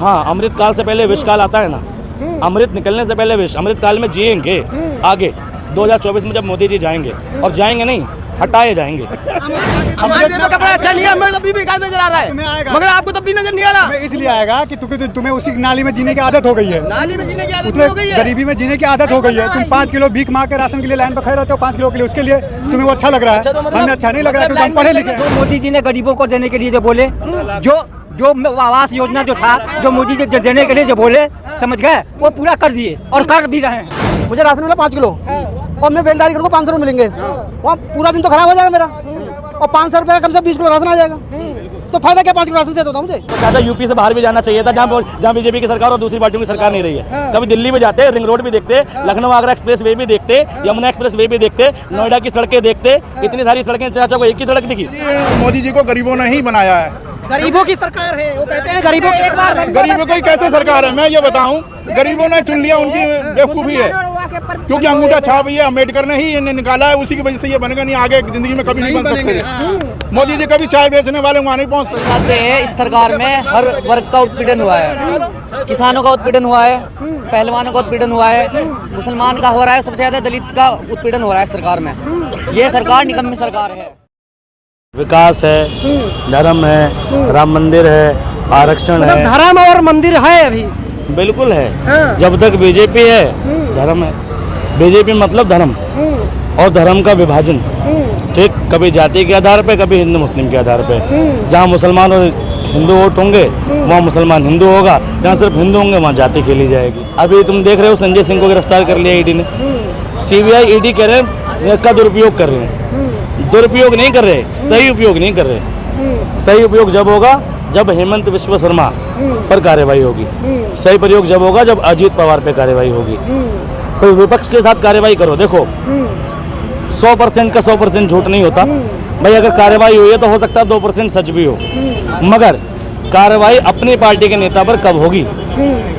हाँ, अमृत काल से पहले विष काल आता है ना, अमृत निकलने से पहले विष, अमृत काल में जिएंगे आगे 2024 में जब मोदी जी जाएंगे, और जाएंगे नहीं, हटाए जाएंगे। हमारे जेब में कपड़ा अच्छा नहीं है, तब भी बेकार नजर आ रहा है, मगर आपको तब भी नजर नहीं आ रहा। इसलिए आएगा कि तुम्हें उसी नाली में जीने की आदत हो गई है, नाली में जीने की आदत उसमें हो गई है, गरीबी में जीने की आदत हो गई है। तुम 5 किलो भीख मांग के राशन के लिए लाइन पर खड़े रहते हो, 5 किलो के लिए, उसके लिए तुम्हें वो अच्छा लग रहा है, हमें अच्छा नहीं लग रहा है क्योंकि हम पढ़े लिखे। जो मोदी जी ने गरीबों को देने के लिए जो बोले, जो आवास योजना जो था, जो मोदी जी देने के लिए जो बोले, समझ गए, वो पूरा कर दिए और कर भी रहे हैं। मुझे राशन मिला 5 किलो और मैं बेलदारी करूँगा 500 रुपये मिलेंगे, वहाँ पूरा दिन तो खराब हो जाएगा मेरा, और 500 रुपये कम से 20 किलो राशन आ जाएगा, तो फायदा क्या 5 किलो राशन से होता मुझे। ज़्यादा यूपी से बाहर भी जाना चाहिए था, जहाँ बीजेपी की सरकार और दूसरी पार्टियों की सरकार नहीं रही है। कभी दिल्ली में जाते, रिंग रोड भी देखते, लखनऊ आगरा एक्सप्रेस वे भी देखते, यमुना एक्सप्रेस वे भी देखते, नोएडा की सड़कें देखते, इतनी सारी सड़कें, चाचा को एक ही सड़क दिखी। मोदी जी को गरीबों ने ही बनाया है, गरीबों की सरकार है, वो कहते हैं गरीबों की सरकार। गरीबों की कैसे सरकार है, मैं ये बताऊं, गरीबों ने चुन लिया, उनकी बेवकूफ़ी है, क्योंकि अंगूठा छाप ये अम्बेडकर ने ही इन्हें निकाला है, उसी की वजह से ये बनेगा, नहीं आगे जिंदगी में कभी नहीं बन सकते। मोदी जी कभी चाय बेचने वाले वहाँ नहीं पहुँच सकते। इस सरकार में हर वर्ग का उत्पीड़न हुआ है, किसानों का उत्पीड़न हुआ है, पहलवानों का उत्पीड़न हुआ है, मुसलमान का हो रहा है, सबसे ज्यादा दलित का उत्पीड़न हो रहा है सरकार में। ये सरकार निकम्मी सरकार है। विकास है, धर्म है, राम मंदिर है, आरक्षण है, धर्म और मंदिर है अभी, बिल्कुल है। जब तक बीजेपी है, धर्म है। बीजेपी मतलब धर्म और धर्म का विभाजन, ठीक, कभी जाति के आधार पे, कभी हिंदू मुस्लिम के आधार पे। जहाँ मुसलमान और हिंदू वोट होंगे वहाँ मुसलमान हिंदू होगा, जहाँ सिर्फ हिंदू होंगे वहाँ जाति खेली जाएगी। अभी तुम देख रहे हो संजय सिंह को गिरफ्तार कर लिया ईडी ने, सीबीआई ईडी कह रहे हैं का दुरुपयोग कर रहे हैं। दुरुपयोग नहीं कर रहे, सही उपयोग नहीं कर रहे। सही उपयोग जब होगा जब हेमंत विश्व शर्मा पर कार्रवाई होगी, सही प्रयोग जब होगा जब अजीत पवार पे कार्रवाई होगी। तो विपक्ष के साथ कार्रवाई करो। देखो 100% का 100% झूठ नहीं होता भाई, अगर कार्रवाई हुई है तो हो सकता है 2% सच भी हो, मगर कार्रवाई अपनी पार्टी के नेता पर कब होगी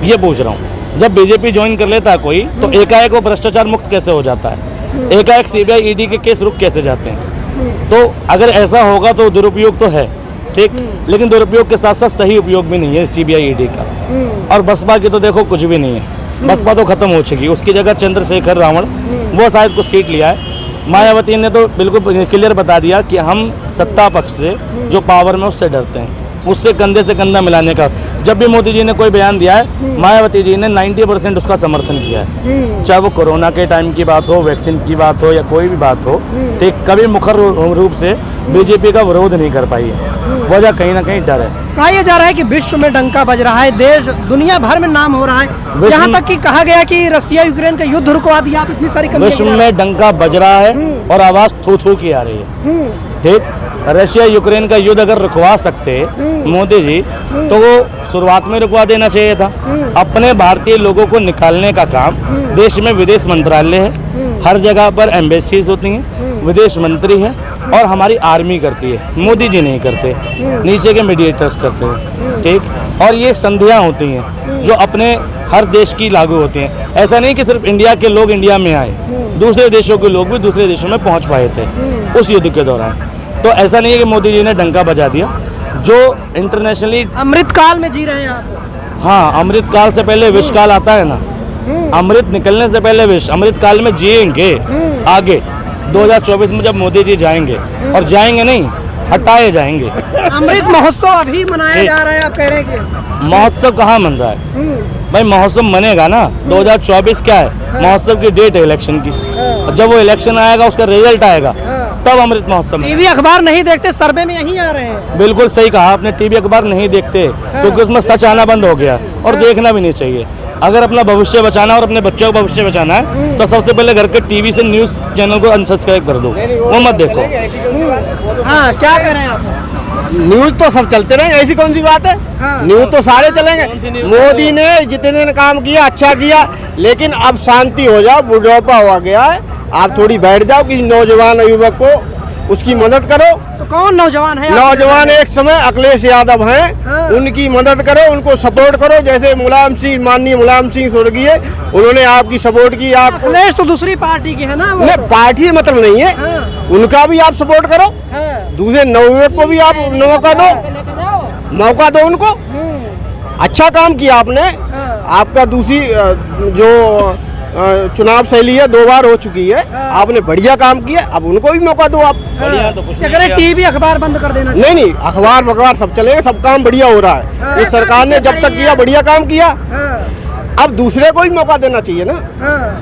ये पूछ रहा हूँ। जब बीजेपी ज्वाइन कर लेता है कोई तो एकाएक वो भ्रष्टाचार मुक्त कैसे हो जाता है, एकाएक सीबीआई ईडी के केस रुक कैसे जाते हैं। तो अगर ऐसा होगा तो दुरुपयोग तो है, ठीक, लेकिन दुरुपयोग के साथ साथ सही उपयोग भी नहीं है सीबीआई ईडी का। और बसपा की तो देखो कुछ भी नहीं है, बसपा तो खत्म हो चुकी, उसकी जगह चंद्रशेखर रावण वो शायद कुछ सीट लिया है। मायावती ने तो बिल्कुल क्लियर बता दिया कि हम सत्ता पक्ष से जो पावर में उससे डरते हैं, उससे कंधे से कंधा मिलाने का। जब भी मोदी जी ने कोई बयान दिया है, मायावती जी ने 90% उसका समर्थन किया है, चाहे वो कोरोना के टाइम की बात हो, वैक्सीन की बात हो या कोई भी बात हो, ठीक, कभी मुखर रूप से बीजेपी का विरोध नहीं कर पाई है। वजह कहीं ना कहीं डर है। कहा यह जा रहा है कि विश्व में डंका बज रहा है, देश दुनिया भर में नाम हो रहा है, यहाँ तक कि कहा गया कि रसिया यूक्रेन का युद्ध रुकवा दिया। आप इतनी सारी विश्व में डंका बज रहा है और आवाज थू थू की आ रही है, ठीक। रशिया यूक्रेन का युद्ध अगर रुकवा सकते मोदी जी तो वो शुरुआत में रुकवा देना चाहिए था। अपने भारतीय लोगों को निकालने का काम, देश में विदेश मंत्रालय है, हर जगह पर एम्बेसीज होती हैं, विदेश मंत्री है और हमारी आर्मी करती है, मोदी जी नहीं करते, नीचे के मीडिएटर्स करते हैं, ठीक। और ये संधियाँ होती हैं जो अपने हर देश की लागू होती हैं। ऐसा नहीं कि सिर्फ इंडिया के लोग इंडिया में आए, दूसरे देशों के लोग भी दूसरे देशों में पहुँच पाए थे उस युद्ध के दौरान। तो ऐसा नहीं है कि मोदी जी ने डंका बजा दिया। जो इंटरनेशनली अमृत काल में जी रहे हैं आप। हाँ, अमृत काल से पहले विष काल आता है ना, अमृत निकलने से पहले विष, अमृत काल में जिएंगे आगे 2024 में जब मोदी जी जाएंगे, और जाएंगे नहीं, हटाए जाएंगे। अमृत महोत्सव अभी मनाया जा रहा है, आप कह रहे हैं कि महोत्सव कहाँ मन रहा है भाई, महोत्सव मनेगा ना। 2024 क्या है, महोत्सव की डेट है इलेक्शन की, जब वो इलेक्शन आएगा उसका रिजल्ट आएगा तब अमृत महोत्सव। टीवी अखबार नहीं देखते, सर्वे में यहीं आ रहे हैं। बिल्कुल सही कहा आपने, टीवी अखबार नहीं देखते क्योंकि उसमें सच आना बंद हो गया और देखना भी नहीं चाहिए। अगर अपना भविष्य बचाना और अपने बच्चों का भविष्य बचाना है तो सबसे पहले घर के टीवी से न्यूज चैनल को अनसब्सक्राइब कर दो, वो मत देखो। हाँ, क्या कह रहे हैं आप? न्यूज तो सब चलते रहेंगे, ऐसी कौन सी बात है। न्यूज तो सारे चलेंगे। मोदी ने जितने दिन काम किया अच्छा किया, लेकिन अब शांति हो जाओ, बुढ़ापा हो गया है, आप थोड़ी बैठ जाओ, किसी नौजवान युवक को उसकी मदद करो। तो कौन नौजवान है? नौजवान एक समय अखिलेश यादव हैं, उनकी मदद करो, उनको सपोर्ट करो। जैसे मुलायम सिंह, माननीय मुलायम सिंह स्वर्गीय, उन्होंने आपकी सपोर्ट की। आप अखिलेश तो दूसरी पार्टी के है ना, नहीं, पार्टी मतलब नहीं है, उनका भी आप सपोर्ट करो। दूसरे नवयुवक को भी आप मौका दो, मौका दो उनको। अच्छा काम किया आपने। आपका दूसरी जो चुनाव शैली है 2 बार हो चुकी है, आपने बढ़िया काम किया, अब उनको भी मौका दो आप। बढ़िया तो कुछ क्या नहीं करें, किया। टीवी अखबार बंद कर देना नहीं नहीं, अखबार वखबार सब चलेगा, सब काम बढ़िया हो रहा है। इस सरकार ने जब तक किया बढ़िया काम किया, अब दूसरे को ही मौका देना चाहिए ना।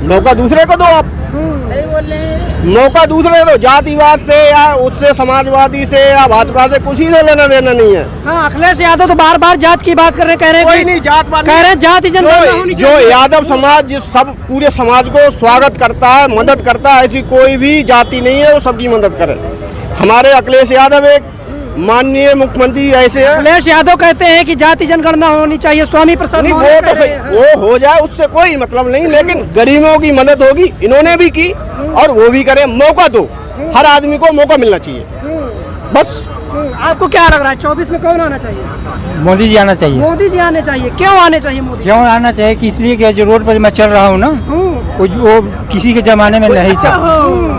मौका दूसरे को दो आप, मौका दूसरे को दो। जातिवाद से या उससे समाजवादी से या भाजपा से कुछ ही लेना देना नहीं है। हाँ, अखिलेश यादव तो बार बार जात की बात कर रहे, कह रहे कोई हैं नहीं जातवाद, कह रहे हैं जाति जनगणना होनी जो चाहिए। यादव समाज जिस सब पूरे समाज को स्वागत करता है, मदद करता है, ऐसी कोई भी जाति नहीं है वो सबकी मदद करे। हमारे अखिलेश यादव एक माननीय मुख्यमंत्री ऐसे हैं। अखिलेश यादव कहते हैं कि जाति जनगणना होनी चाहिए, स्वामी प्रसाद नहीं, मौर्य वो कह तो रहे सही, हैं। वो हो जाए, उससे कोई मतलब नहीं, लेकिन गरीबों की मदद होगी, इन्होंने भी की और वो भी करें। मौका दो, हर आदमी को मौका मिलना चाहिए बस। आपको क्या लग रहा है 24 में कौन आना चाहिए? मोदी जी आना चाहिए। मोदी जी आने चाहिए। क्यों आने चाहिए मोदी? क्यों आना चाहिए कि इसलिए कि जो रोड पर मैं चल रहा हूँ ना, वो किसी के जमाने में नहीं था।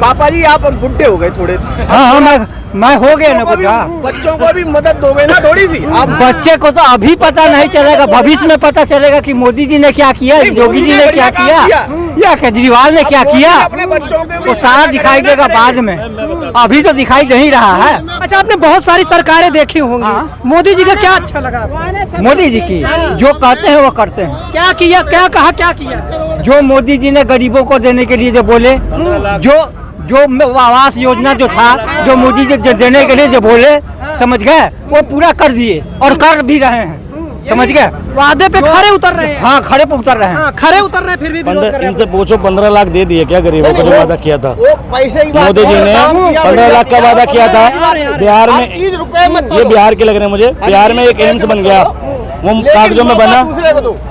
पापा जी आप बुढ़े हो गए थोड़े। हाँ हाँ, मैं हो गया ना बुढ़ा। बच्चों को भी मदद दोगे ना थोड़ी सी आप। बच्चे को तो अभी पता नहीं चलेगा, भविष्य में पता चलेगा कि मोदी जी ने क्या किया, योगी जी ने क्या किया या केजरीवाल ने क्या किया, अपने बच्चों के वो सारा दिखाई देगा बाद में। अभी तो दिखाई नहीं रहा है। अच्छा, आपने बहुत सारी सरकारें देखी होंगी, मोदी जी का क्या अच्छा लगा? मोदी जी की जो कहते हैं वो करते हैं। क्या किया, क्या कहा, क्या किया? जो मोदी जी ने गरीबों को देने के लिए जो बोले, जो आवास योजना जो था, जो मोदी जी देने के लिए जो बोले, समझ गए, वो पूरा कर दिए और कर भी रहे हैं, समझ गए। वादे पे खरे उतर रहे हैं। हाँ, खड़े पे उतर रहे हैं। हाँ, खरे उतर रहे हैं, फिर भी विरोध कर रहे इनसे हैं। पूछो 15 लाख दे दिए क्या गरीबों को, जो वादा किया था वो पैसे की बात मोदी जी ने? 15 लाख का वादा किया था बिहार में। ये बिहार के लग रहे हैं मुझे। बिहार में एक एम्स बन गया, वो कागजों में बना,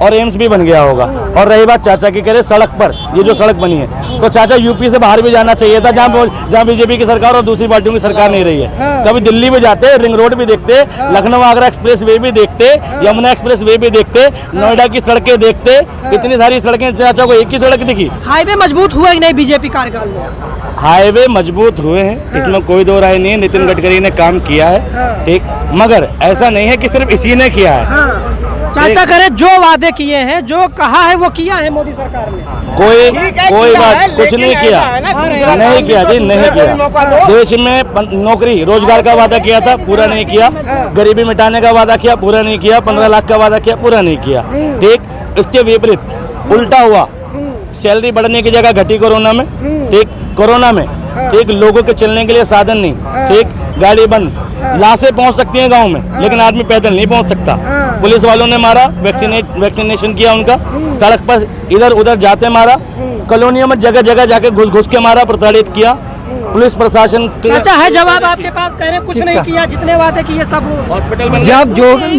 और एम्स भी बन गया होगा। और रही बात चाचा की, करे सड़क पर ये जो सड़क बनी है, तो चाचा यूपी से बाहर भी जाना चाहिए था, जहाँ बीजेपी की सरकार और दूसरी पार्टियों की सरकार नहीं रही है। कभी दिल्ली भी जाते, रिंग रोड भी देखते, लखनऊ आगरा एक्सप्रेस वे भी देखते, यमुना एक्सप्रेस वे भी देखते, नोएडा की सड़कें देखते। इतनी सारी सड़कें, चाचा को एक ही सड़क दिखी। हाईवे मजबूत हुआ कि नहीं बीजेपी कार्यकाल में? हाईवे मजबूत हुए हैं, इसमें कोई दो राय नहीं है। नितिन गडकरी ने काम किया है, ठीक, मगर ऐसा नहीं है कि सिर्फ इसी ने किया है। चाचा करे जो वादे किए हैं, जो कहा है वो किया है मोदी सरकार ने। कोई बात कुछ नहीं किया, नहीं किया जी, नहीं किया। देश में नौकरी रोजगार का वादा किया था, पूरा नहीं किया। गरीबी मिटाने का वादा किया, पूरा नहीं किया। 15 लाख का वादा किया, पूरा नहीं किया। ठीक, इसके विपरीत उल्टा हुआ, सैलरी बढ़ने की जगह घटी कोरोना में। ठीक, कोरोना में ठीक, लोगों के चलने के लिए साधन नहीं, ठीक, गाड़ी बंद, लाशें पहुंच सकती हैं गांव में, लेकिन आदमी पैदल नहीं पहुंच सकता। पुलिस वालों ने मारा, वैक्सीनेशन किया उनका, सड़क पर इधर उधर जाते मारा, कॉलोनियों में जगह जगह जाके घुस के मारा, प्रताड़ित किया पुलिस प्रशासन। चाचा है जवाब आपके पास, कह रहे कुछ नहीं किया, जितने वादे किए सब हॉस्पिटल में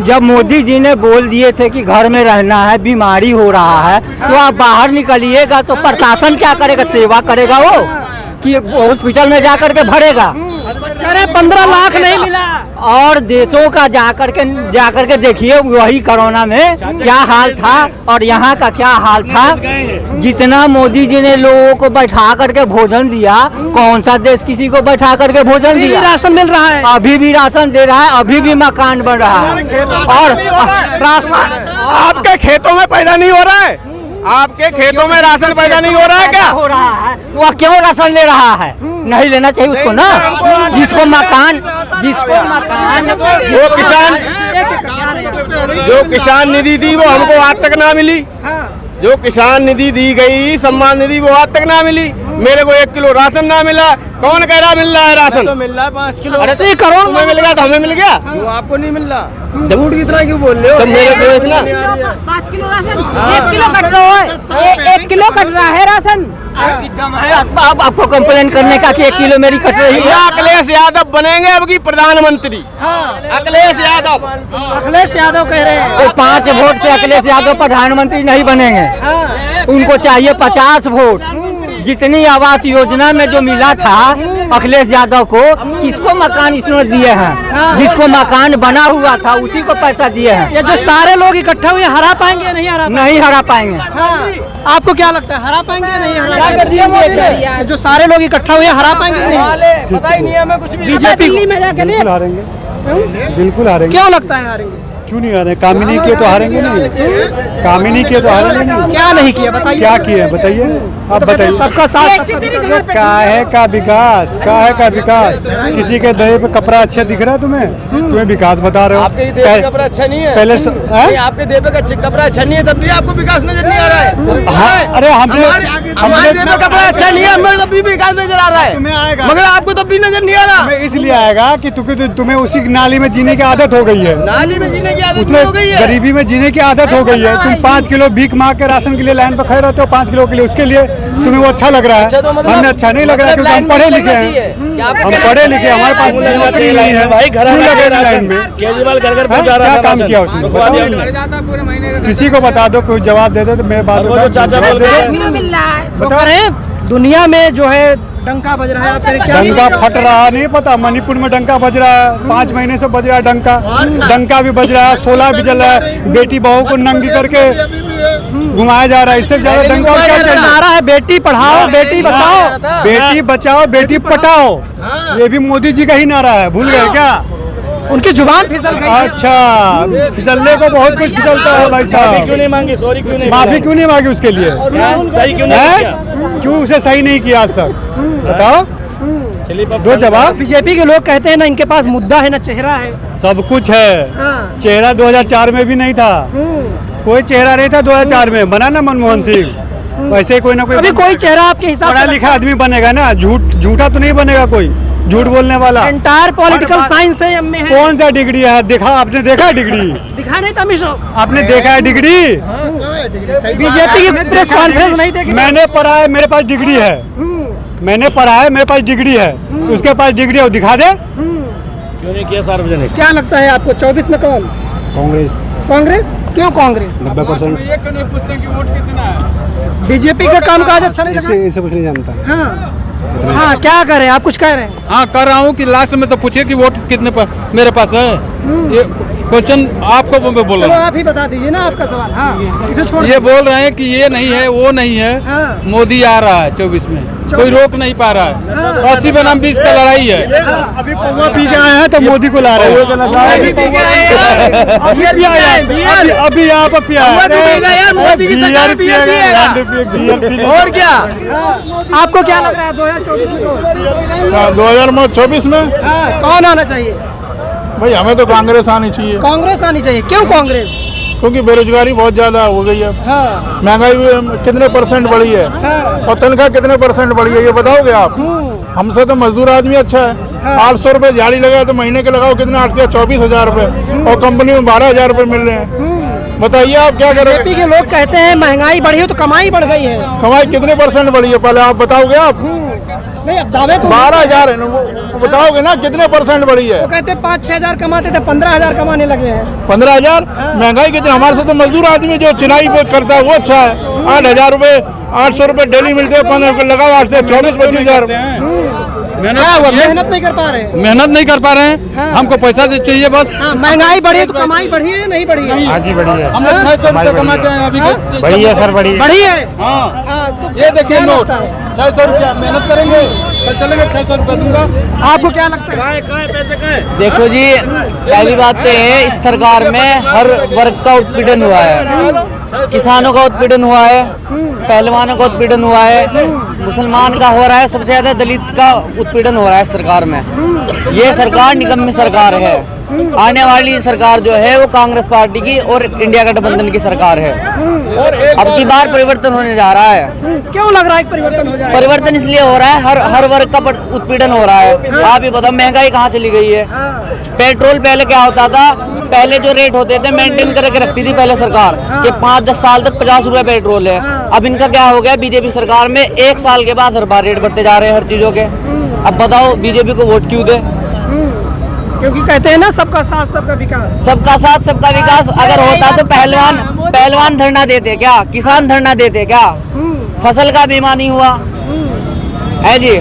जब मोदी जी ने बोल दिए थे कि घर में रहना है, बीमारी हो रहा है, तो आप बाहर निकलिएगा तो प्रशासन क्या करेगा? सेवा करेगा वो कि हॉस्पिटल में जाकर के भरेगा? कह रहे 15 लाख नहीं मिला। और देशों का जाकर के देखिए, वही कोरोना में क्या हाल था और यहाँ का क्या हाल था। जितना मोदी जी ने लोगों को बैठा करके भोजन दिया, कौन सा देश किसी को बैठा करके भोजन दिया? राशन मिल रहा है, अभी भी राशन दे रहा है, अभी भी मकान बन रहा है। और राशन आपके खेतों में पैदा नहीं हो रहा है? आपके खेतों में राशन पैदा नहीं हो रहा है क्या? हो रहा है, वो क्यों राशन ले रहा है? नहीं लेना चाहिए उसको ना। जिसको मकान जो किसान निधि थी वो हमको आज तक ना मिली। जो किसान निधि दी गई, सम्मान निधि, वो आज तक ना मिली। मेरे को 1 किलो राशन ना मिला। कौन कह रहा मिल रहा है राशन? तो मिल रहा है 5 किलो। अरे तो ये करोड़ तुम्हें मिल गया तो हमें मिल गया, वो आपको नहीं मिल रहा। झूठ कितना क्यों बोल रहे हो? तो मेरे को इतना 5 किलो राशन, 1 किलो कट रहा है, 1 किलो कट रहा है राशन। अब आपको कंप्लेन करने का कि 1 किलो मेरी कट रही है। अखिलेश यादव बनेंगे अब की प्रधानमंत्री। अखिलेश यादव कह रहे हैं तो 5 वोट से अखिलेश यादव प्रधानमंत्री नहीं बनेंगे। उनको चाहिए 50 वोट। जितनी आवास योजना में जो मिला था अखिलेश यादव को, किसको मकान इसने दिए हैं? जिसको मकान बना हुआ था उसी को पैसा दिए हैं। ये जो सारे लोग इकट्ठा हुए हरा पाएंगे? नहीं हरा पाएंगे। आपको क्या लगता है, हरा पाएंगे या नहीं हरा पाएंगे? जो सारे लोग इकट्ठा हुए हरा पाएंगे नहीं? पता ही नहीं है हमें कुछ भी। बीजेपी दिल्ली में जाके देख, हारेंगे, बिल्कुल हारेंगे। क्यों लगता है हारेंगे? क्यों नहीं आ रहे? काम ही नहीं किए तो हारेंगे नहीं, काम ही नहीं किए तो हारेंगे नहीं। क्या नहीं किया बताइए? क्या किए बताइए, आप बताइए। सबका साथ सबका विकास। काहे का विकास, काहे का विकास? किसी के दही पे कपड़ा अच्छा दिख रहा है तुम्हें? तुम्हें विकास बता रहे हो? आपके देह पे कपड़ा अच्छा नहीं है पहले नहीं, आपके देह पे कपड़ा अच्छा नहीं है तब भी आपको विकास नजर नहीं आ रहा है। अरे हमारे देह पे कपड़ा अच्छा नहीं है, हमें तब भी विकास नजर आ रहा है, तुम्हें आएगा, मगर आपको तब भी नजर नहीं आ रहा। तुम्हें इसलिए आएगा कि तुम्हें उसी नाली में जीने की आदत हो गई है, नाली में जीने की आदत उसमें हो गई है, गरीबी में जीने की आदत हो गई है। तुम 5 किलो भीख मांग के राशन के लिए लाइन पर खड़े रहते हो, 5 किलो के लिए, उसके लिए तुम्हें वो अच्छा लग रहा है। हमें अच्छा नहीं लग रहा है, क्योंकि हम पढ़े लिखे हैं, हम पढ़े लिखे, हमारे पास नौकरी नहीं है भाई। घर लगे लाइन में, केजरीवाल घर पहुंचा रहा क्या था काम राशन। किया उसने? रुकवा दिया। किसी को बता दो, कोई जवाब दे दे तो मेरे बात वो तो चाचा बोल रहे हैं। किलो मिल रहा है। बता रहे हैं दुनिया में जो है डंका बज रहा है, आपके क्या डंका फट रहा नहीं पता? मणिपुर में डंका बज रहा है, 5 महीने से बज रहा है डंका, डंका भी बज रहा है, 16 भी जल रहा है, बेटी बहू को नंगी करके घुमाया जा रहा है। इससे ज्यादा डंका और क्या चाहिए? नारा है बेटी पढ़ाओ बेटी बचाओ। बेटी बचाओ बेटी पटाओ, ये भी मोदी जी का ही नारा है, भूल गए क्या? उनकी जुबान फिसल गई। अच्छा, फिसलने को बहुत कुछ फिसलता है भाई माफी साहब। क्यों नहीं मांगी? सॉरी क्यों नहीं? माफी क्यों नहीं मांगी उसके लिए? सही क्यों नहीं किया? क्यों उसे सही नहीं किया आज तक? बताओ, चलिए दो जवाब। बीजेपी के लोग कहते हैं ना इनके पास मुद्दा है ना चेहरा है। सब कुछ है, हाँ। चेहरा 2004 में भी नहीं था, कोई चेहरा नहीं था 2004 में, बना ना मनमोहन सिंह, वैसे कोई ना कोई अभी कोई चेहरा आपके हिसाब पढ़ा लिखा आदमी बनेगा ना, झूठा तो नहीं बनेगा कोई, झूठ बोलने वाला। एंटायर पॉलिटिकल साइंस है एमए है। कौन सा डिग्री है? देखा आपने? देखा डिग्री? दिखा नहीं था मिश्र, आपने देखा है डिग्री? बीजेपी की प्रेस कॉन्फ्रेंस नहीं देखी? मैंने पढ़ा है, मेरे पास डिग्री है, मैंने पढ़ा है, मेरे पास डिग्री है, उसके पास डिग्री है, वो दिखा दे। क्यों नहीं किया सार्वजनिक? क्या लगता है आपको 24 में कौन? कांग्रेस कांग्रेस? क्यों कांग्रेस? 90%। बीजेपी का कामकाज अच्छा नहीं लगा? इसे कुछ नहीं जानता। हाँ हाँ, क्या कर रहे हैं आप? कुछ कह रहे हैं? हाँ कर रहा हूँ कि लास्ट में तो पूछिए कि वोट कितने पर मेरे पास है, ये क्वेश्चन आपको मैं बोल चलो रहा हूँ। आप ही बता दीजिए ना आपका सवाल। हाँ, इसे छोड़ ये बोल रहे हैं कि ये नहीं है वो नहीं है, हाँ। मोदी आ रहा है 24 में, कोई रोक नहीं पा रहा है, 80 बनाम 20 का लड़ाई है। अभी पौवा पी के आए हैं तो मोदी को ला रहे हैं। अभी यहाँ पर पिया और क्या? आपको क्या लग रहा है 2024 में कौन? 2024 में हाँ, कौन आना चाहिए? भाई हमें तो कांग्रेस आनी चाहिए, कांग्रेस आनी चाहिए। क्यों कांग्रेस? क्योंकि बेरोजगारी बहुत ज्यादा हो गई है, हाँ महंगाई भी कितने % बढ़ी है, हाँ। और तनख्वाह कितने % बढ़ी है, ये बताओगे आप? हमसे तो मजदूर आदमी अच्छा है, 800 रुपए दिहाड़ी लगाओ तो महीने के लगाओ कितने? 8 से 24,000 रुपए, और कंपनी में 12,000 रुपए मिल रहे हैं। बताइए आप क्या करेंगे? बीजेपी के लोग कहते हैं महंगाई बढ़ी है तो कमाई बढ़ गई है। कमाई कितने % बढ़ी है, पहले आप बताओगे? आप नहीं, अब दावे तो 12,000 है ना, वो बताओगे ना कितने % बढ़ी है? वो कहते हैं 5-6 हजार कमाते थे 15,000 कमाने लगे हैं। 15,000? महंगाई कितनी? हमारे से तो मजदूर आदमी जो चिनाई पे करता है वो अच्छा है, 8,000 रुपए, 800 रुपए डेली मिलते हैं, 15 रुपए लगाओ, 8 से 24-25,000। मेहनत नहीं कर पा रहे हैं। मेहनत नहीं कर पा रहे हैं, हाँ। हमको पैसा चाहिए बस। हाँ, महंगाई बढ़ी है तो कमाई बढ़ी है या नहीं बढ़ी है? हाँ जी, बढ़िया हम लोग 600 रुपये कमाते हैं अभी। बढ़ी है सर, बढ़ी है। बढ़ी है। हाँ, हाँ, तो ये देखिए क्या नोट लगता है? 600 रुपया मेहनत करेंगे कल चलेंगे, 600 रुपया दूंगा। आपको क्या लगता है? देखो जी, पहली बात तो है इस सरकार में हर वर्ग का उत्पीड़न हुआ है, किसानों का उत्पीड़न हुआ है, पहलवानों का उत्पीड़न हुआ है, मुसलमान का हो रहा है, सबसे ज्यादा दलित का उत्पीड़न हो रहा है सरकार में। ये सरकार निकम्मी सरकार है। आने वाली सरकार जो है वो कांग्रेस पार्टी की और इंडिया गठबंधन की सरकार है। अब की बार परिवर्तन होने जा रहा है। क्यों लग रहा है कि परिवर्तन हो जाएगा? परिवर्तन इसलिए हो रहा है, हर वर्ग का उत्पीड़न हो रहा है। आप ही बताओ महंगाई कहाँ चली गई है? पेट्रोल पहले क्या होता था, पहले जो रेट होते थे मेंटेन करके रखती थी पहले सरकार कि 5-10 साल तक 50 रुपए पेट्रोल है। अब इनका क्या हो गया, बीजेपी सरकार में 1 साल के बाद हर बार रेट बढ़ते जा रहे हैं हर चीजों के। अब बताओ बीजेपी को वोट क्यों दे? क्योंकि कहते हैं ना सबका साथ सबका विकास। सबका साथ सबका विकास अगर होता तो पहलवान धरना देते क्या, किसान धरना देते क्या? फसल का बीमा नहीं हुआ है जी,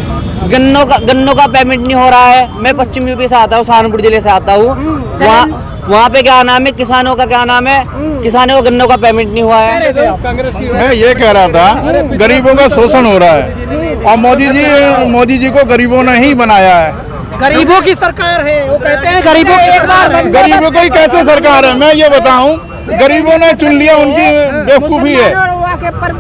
गन्नों का पेमेंट नहीं हो रहा है। मैं पश्चिम यूपी से आता हूँ, सहारनपुर जिले से आता हूँ। वहाँ पे क्या नाम है, किसानों का क्या नाम है, किसानों को गन्नों का पेमेंट नहीं हुआ है। मैं ये कह रहा था गरीबों का शोषण हो रहा है, और मोदी जी को गरीबों ने ही बनाया है। गरीबों की सरकार है, वो कहते हैं गरीबों की एक बार गरीबों को ही कैसे सरकार है? मैं ये बताऊं, गरीबों ने चुन लिया, उनकी बेवकूफ़ी है,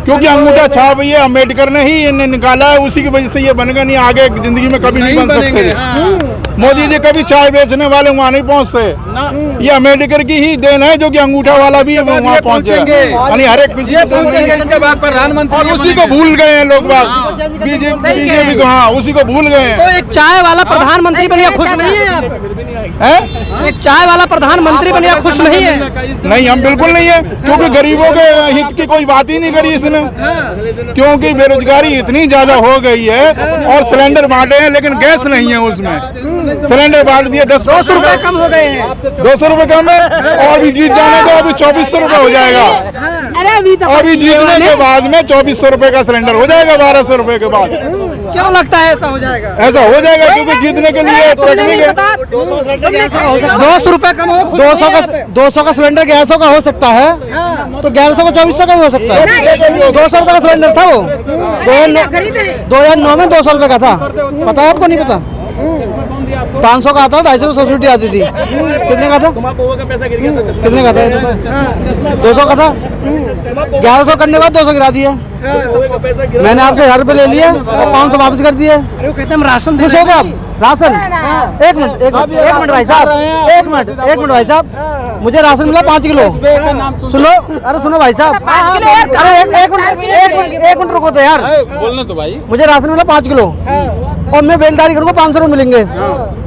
क्योंकि अंगूठा छाप ये अम्बेडकर ने ही इन्हें निकाला है, उसी की वजह से ये बनेगा, नहीं आगे जिंदगी में कभी नहीं बन सकते। मोदी जी कभी चाय बेचने वाले वहाँ नहीं पहुँचते, ये अम्बेडकर की ही देन है, जो कि अंगूठा वाला भी वहाँ पहुँचेगा, यानी हर एक प्रधानमंत्री, और उसी को भूल गए हैं लोग बात, बीजेपी को, हाँ उसी को भूल गए हैं। तो एक चाय वाला प्रधानमंत्री बनिया खुश नहीं है आप? हैं? एक चाय वाला प्रधानमंत्री बनिया खुश नहीं है? नहीं, हम बिल्कुल नहीं है, क्योंकि गरीबों के हित की कोई बात ही नहीं करी इसने, क्योंकि बेरोजगारी इतनी ज्यादा हो गई है, और सिलेंडर बांटे हैं लेकिन गैस नहीं है उसमें, सिलेंडर बांट दिए 200 रुपए कम हो गए हैं, 200 रुपए कम है, और भी जीत जाने तो अभी 2400 रुपए हो जाएगा, अरे अभी जीतने के बाद में 2400 रुपए का सिलेंडर हो जाएगा 1200 रुपए के बाद। क्यों लगता है ऐसा हो जाएगा? ऐसा हो जाएगा क्योंकि जीतने के लिए टेक्निक है। 200 रुपए कम हो, 200 का सिलेंडर 1100 का हो सकता है, तो 1100 का 2400 का भी हो सकता है। 200 रुपए का सिलेंडर था वो 2009 में 200 रुपए का था, पता है आपको? नहीं पता? 500 का आता था, 250 सब्सिडी आती थी। कितने का था? कितने का था? 200 का था, 1100 करने के बाद 200 गिरा दिया। मैंने आपसे 1000 रुपए ले लिए और 500 वापस कर दिए। अरे वो कहते हम राशन खुश हो गए आप? राशन? एक मिनट भाई साहब, एक मिनट भाई साहब, मुझे राशन मिला 5 किलो। सुनो, अरे सुनो भाई साहब, अरे एक मिनट रुको तो यार, बोलना तो भाई। मुझे राशन मिला 5 किलो और मैं बेलदारी करूँगा 500 रुपये मिलेंगे,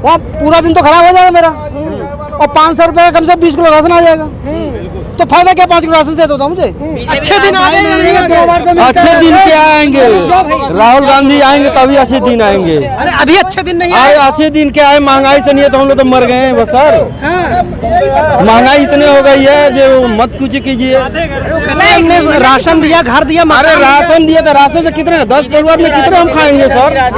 वहाँ पूरा दिन तो खराब हो जाएगा मेरा, और 500 रुपये कम से 20 किलो राशन आ जाएगा, तो फायदा क्या 5 किलो राशन से होता मुझे? अच्छे दिन आ जाएंगे, अच्छे दिन क्या आएंगे? राहुल गांधी आएंगे तभी अच्छे दिन आएंगे। अरे अभी अच्छे दिन नहीं आए, अच्छे दिन क्या है? महंगाई से नहीं है तो हम लोग तो मर गए हैं बस सर। महंगाई इतने हो गई है जो मत कुछ कीजिए। हमने राशन दिया, घर दिया, अरे राशन दिया तो राशन से कितने 10 परिवार में कितने हम खाएंगे सर?